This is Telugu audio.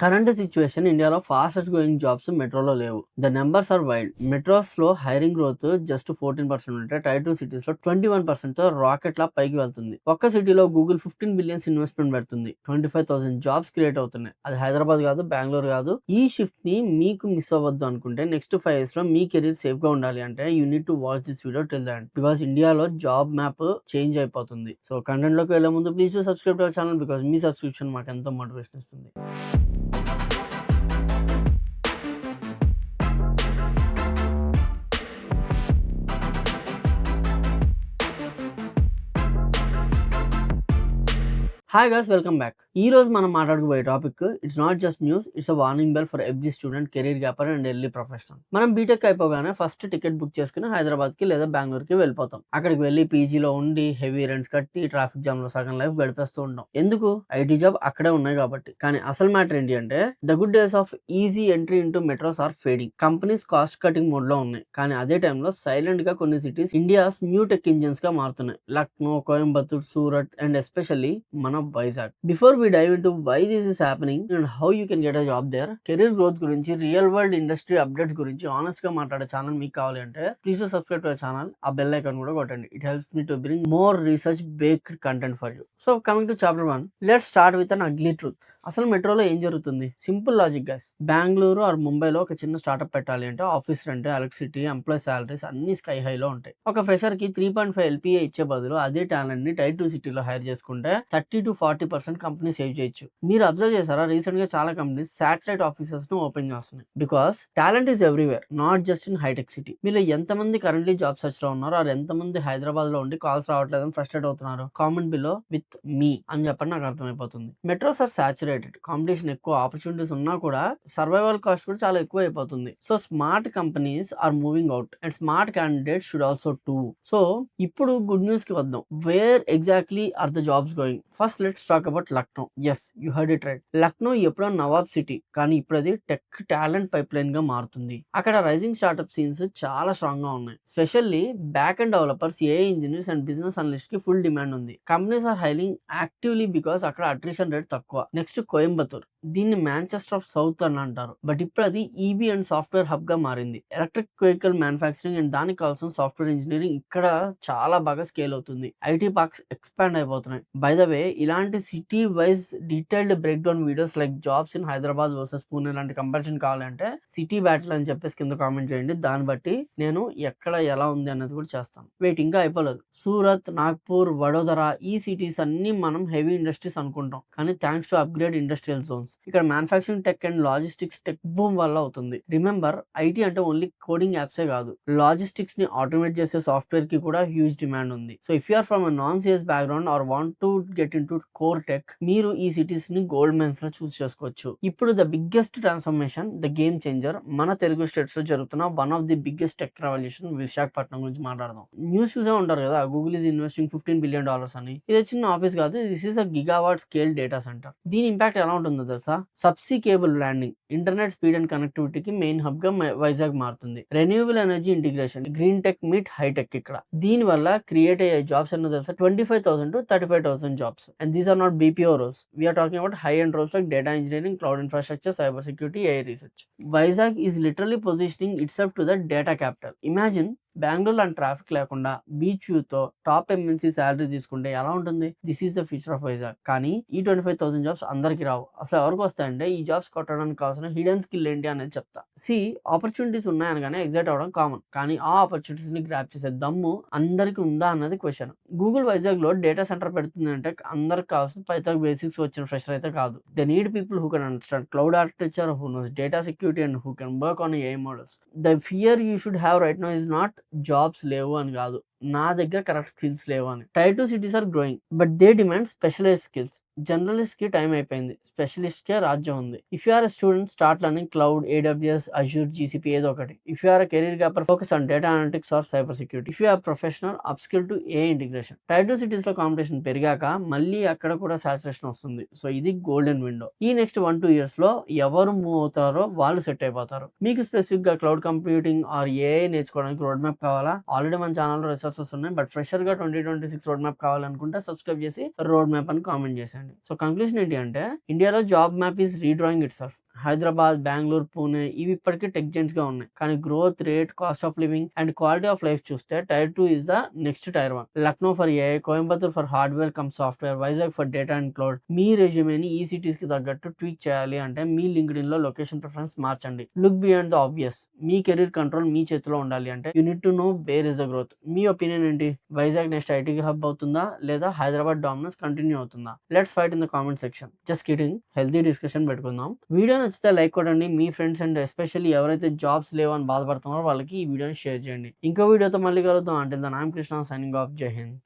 కరెంట్ సిచ్యువేషన్ ఇండియాలో ఫాస్టెస్ట్ గ్రోయింగ్ జాబ్స్ మెట్రోలో లేవు. The numbers are wild. Metros లో హైరింగ్ గ్రోత్ జస్ట్ 14% ఉంటే టైర్ 2 సిటీస్ లో 21% తో రాకెట్ లా పైకి వెళ్తుంది. ఒక్క సిటీలో గూగుల్ 15 బిలియన్స్ ఇన్వెస్ట్మెంట్ పెడుతుంది. 25,000 జాబ్స్ క్రియేట్ అవుతున్నాయి. అది హైదరాబాద్ కాదు, బెంగళూరు కాదు. ఈ షిఫ్ట్ ని మీకు మిస్ అవ్వద్దు అనుకుంటే నెక్స్ట్ 5 years లో మీ కెరీర్ సేఫ్ గా ఉండాలి అంటే you need to watch this video till the end, because ఇండియాలో జాబ్ మ్యాప్ చేంజ్ అయిపోతుంది. సో కంటెంట్ లోకి వెళ్లే ముందు please to subscribe to our channel, because మీ సబ్స్క్రిప్షన్ మాకు ఎంతో మోటివేషన్ ఇస్తుంది. Hi guys, welcome back. ఈ రోజు మనం మాట్లాడుకోబోయే topic it's not just news, it's a warning bell for every student, career gapper and early professional. మనం బీటెక్ అయిపోగానే ఫస్ట్ టికెట్ బుక్ చేసుకుని హైదరాబాద్ కి లేదా బెంగళూరు కి వెళ్ళిపోతాం. అక్కడికి వెళ్ళి పీజీలో ఉండి హెవీ రెంట్స్ కట్టి ట్రాఫిక్ జామ్ లో సగం లైఫ్ గడిపేస్తూ ఉంటాం. ఎందుకు? ఐటీ జాబ్ అక్కడే ఉన్నాయి కాబట్టి. కానీ అసలు మ్యాటర్ ఏంటి అంటే the good days of easy entry into metros are fading. Companies cost cutting mode లో ఉన్నాయి, కానీ అదే టైంలో సైలెంట్ గా కొన్ని cities India's new tech engines గా మారుతున్నాయి. లక్నో, కోయంబత్తూర్, సూరత్ అండ్ ఎస్పెషల్లీ మన Vizag. Before we dive into why this is happening and how you can get a job there, career growth గురించి, రియల్ వరల్డ్ ఇండస్ట్రీ అప్డేట్స్ గురించి ఆనెస్ట్ గా మాట్లాడే ఛానల్ మీకు కావాలి అంటే ప్లీజ్ సబ్స్క్రైబ్ టు ఛానల్. ఆ బెల్ ఐకాన్ కూడా కొట్టండి. It helps me to bring more research based content for you. So coming to chapter 1, let's start with an ugly truth. అసలు మెట్రోలో ఏం జరుగుతుంది? Simple logic guys. Bengaluru or ముంబైలో ఒక చిన్న స్టార్ట్అప్ పెట్టాలి అంటే office rent, electricity, employee salaries అన్ని స్కై హైలో ఉంటాయి. ఒక ఫ్రెషర్ కి 3.5 LPA ఇచ్చే బదులు అదే టాలెంట్ ని టైర్ 2 సిటీలో హైర్ చేసుకుంటే 30 to 40% కంపెనీ సేవ్ చేయొచ్చు. మీరు అబ్జర్వ్ చేశారా, రీసెంట్ గా చాలా కంపెనీస్ శాటిలైట్ ఆఫీసెస్ ను ఓపెన్ చేస్తున్నాయి. Because talent is everywhere, not just in Hitec City. మీరు ఎంతమంది కరెంట్లీ జాబ్ సర్చ్ లో ఉన్నారు, ఆర్ ఎంతమంది హైదరాబాద్ లో ఉండి కాల్స్ రావట్లేదని ఫ్రస్ట్రేట్ అవుతున్నారు? కామెంట్ బిలో విత్ మీ అని చెప్పండి, నాకు అర్థమైపోతుంది. మెట్రోస్ ఆర్ సాచురేటెడ్, కాంపిటీషన్ ఎక్కువ, ఆపర్చునిటీస్ ఉన్నా కూడా సర్వైవల్ కాస్ట్ కూడా చాలా ఎక్కువ అయిపోతుంది. So smart companies are moving out and smart candidates should also too. సో ఇప్పుడు గుడ్ న్యూస్ కి వద్దాం. Where exactly are the jobs going? First let's talk about Lucknow. Yes, you heard it right. Lucknow ఎప్పుడో నవాబ్ సిటీ, కానీ ఇప్పుడు అది టెక్ టాలెంట్ పైప్ లైన్ గా మారుతుంది. అక్కడ రైజింగ్ స్టార్ట్అప్ సీన్స్ చాలా స్ట్రాంగ్ గా ఉన్నాయి. Specially backend developers, AI engineers and business analyst కి ఫుల్ డిమాండ్ ఉంది. Companies are hiring actively because అక్కడ అట్రిషన్ రేట్ తక్కువ. నెక్స్ట్ కోయంబత్తూర్, దీన్ని మాంచెస్టర్ ఆఫ్ సౌత్ అని అంటారు, బట్ ఇప్పుడు అది ఈబీ అండ్ సాఫ్ట్వేర్ హబ్ గా మారింది. ఎలక్ట్రిక్ వెహికల్ మ్యానుఫాక్చరింగ్ అండ్ దానికి కావాల్సిన సాఫ్ట్వేర్ ఇంజనీరింగ్ ఇక్కడ చాలా బాగా స్కేల్ అవుతుంది. ఐటీ పార్క్స్ ఎక్స్పాండ్ అయిపోతున్నాయి. బై ద వే, ఇలాంటి city wise detailed break down videos like jobs in Hyderabad versus Pune లాంటి కంపారిజన్ కావాలంటే సిటీ బ్యాటిల్ అని చెప్పేసి కింద కామెంట్ చేయండి. దాన్ని బట్టి నేను ఎక్కడ ఎలా ఉంది అనేది కూడా చేస్తాను. వెయిట్, ఇంకా అయిపోలేదు. సూరత్, నాగ్పూర్, వడోదర, ఈ సిటీస్ అన్ని మనం హెవీ ఇండస్ట్రీస్ అనుకుంటాం, కానీ thanks to upgrade industrial zones ఇక్కడ manufacturing tech and logistics tech boom వల్ల అవుతుంది. రిమెంబర్, ఐటీ అంటే ఓన్లీ కోడింగ్ యాప్సే కాదు, లాజిస్టిక్స్ ని ఆటోమేట్ చేసే సాఫ్ట్వేర్ కి కూడా హ్యూజ్ డిమాండ్ ఉంది. So if you are from non CS background or want to get into core tech, మీరు ఈ సిటీస్ ని గోల్డ్ మైన్స్ లో చూస్ చేసుకోవచ్చు. ఇప్పుడు the biggest transformation, the game changer, మన తెలుగు స్టేట్స్ లో జరుగుతున్న one of the biggest tech revolution Visakhapatnam గురించి మాట్లాడదాం. న్యూస్ చూసే ఉంటారు కదా, గూగుల్ ఈజ్ ఇన్వెస్టింగ్ $15 billion అని. ఇది చిన్న ఆఫీస్ కాదు, this is a gigawatt scale data centre. దీని ఇంపాక్ట్ ఎలా ఉంటుందో తెలుసా? Subsea cable landing, internet speed and కనెక్టివిటీకి మెయిన్ హబ్ గా వైజాగ్ మారుతుంది. Renewable energy integration, green tech meet hitech ఇక్కడ. దీని వల్ల క్రియేట్ అయ్యే జాబ్స్ ఎన్నో తెలుసా? 25,000 to 35,000 jobs. And these are not BPO roles. We're talking about high end roles like data engineering, cloud infrastructure, cyber security, AI research. Vizag is literally positioning itself to the data capital. Imagine Bengaluru and traffic లేకుండా బీచ్ వ్యూ తో టాప్ MNC శాలరీ తీసుకుంటే ఎలా ఉంటుంది? This is the future of Vizag. కానీ ఈ 25,000 జాబ్స్ అందరికి రావు. అసలు ఎవరికి వస్తాయంటే ఈ జాబ్స్ కొట్టడానికి కావాల్సిన హిడెన్ స్కిల్ ఏంటి అనేది చెప్తా. ఆపర్చునిటీస్ ఉన్నాయనగానే ఎగ్జైట్ అవడం కామన్, కానీ ఆ ఆపర్చునిటీస్ ని గ్రాప్ చేసే దమ్ము అందరికి ఉందా అన్నది క్వశ్చన్. గూగుల్ వైజాగ్ లో డేటా సెంటర్ పెడుతుంది అంటే అందరికి కావాల్సిన పైథాన్ బేసిక్స్ వచ్చిన ఫ్రెషర్ అయితే కాదు. They need people who can understand cloud architecture, who knows data security and who can work on AI models. The fear you should have right now is not jobs లేవు అని కాదు, నా దగ్గర కరెక్ట్ స్కిల్స్ లేవు అని. Tier 2 cities are growing, but they demand specialize skills. Journalist కి టైం అయిపోయింది, స్పెషలిస్ట్ కే రాజ్యం ఉంది. If you are student, start learning cloud, AWS, Azure, GCP, ఏదో ఒకటి. If you are career gapper, focus on data analytics or cyber security. If you are professional, upskill to AI integration. Tier 2 cities లో కాంపిటీషన్ పెరిగాక మళ్ళీ అక్కడ కూడా సాచురేషన్ వస్తుంది. సో ఇది గోల్డెన్ విండో. ఈ నెక్స్ట్ 1-2 years లో ఎవరు మూవ్ అవుతారో వాళ్ళు సెట్ అయిపోతారు. మీకు స్పెసిఫిక్ గా క్లౌడ్ కంప్యూటింగ్ ఆర్ AI నేర్చుకోవడానికి రోడ్ మ్యాప్ కావాలా? ఆల్రెడీ మన ఛానల్ లో రీసెర్చ్ ఆఫర్స్ ఉన్నాయి. బట్ ఫ్రెషర్‌గా 2026 రోడ్ మ్యాప్ కావాలనుకుంటే సబ్స్క్రైబ్ చేసి రోడ్ మ్యాప్ అని కామెంట్ చేసేయండి. సో కంక్లూజన్ ఏంటి అంటే ఇండియాలో job map is redrawing itself. Hyderabad, Bengaluru, Pune ఇవి ఇప్పటికీ టెక్ జెయింట్స్‌గా ఉన్నాయి. కానీ growth rate, cost of living and quality of life చూస్తే tier 2 is the next tier 1. Lucknow for AI, Coimbatore for hardware cum software, Vizag for data and cloud. మీ రెజ్యూమేని ఈ సిటీస్‌కి తగ్గట్టు ట్వీక్ చేయాలి అంటే మీ లింక్డ్ఇన్‌లో లొకేషన్ ప్రిఫరెన్స్ మార్చండి. Look beyond the obvious. మీ కెరీర్ కంట్రోల్ మీ చేతిలో ఉండాలి అంటే you need to know where is the growth. మీ ఒపీనియన్ ఏంటి? వైజాగ్ నెక్స్ట్ ఐటీకి హబ్ అవుతుందా లేదా హైదరాబాద్ డామినెన్స్ కంటిన్యూ అవుతుందా? Let's fight in the comment section. Just kidding, healthy discussion పెట్టుకుందాం. వీడియో నచ్చితే లైక్ కొట్టండి. మీ ఫ్రెండ్స్ అండ్ ఎస్పెషల్లీ ఎవరైతే జాబ్స్ లేవని బాధపడుతున్నారో వాళ్ళకి ఈ వీడియోని షేర్ చేయండి. ఇంకో వీడియోతో మళ్ళీ కలుద్దాం. Until then I am Krishna signing off. జై హింద్.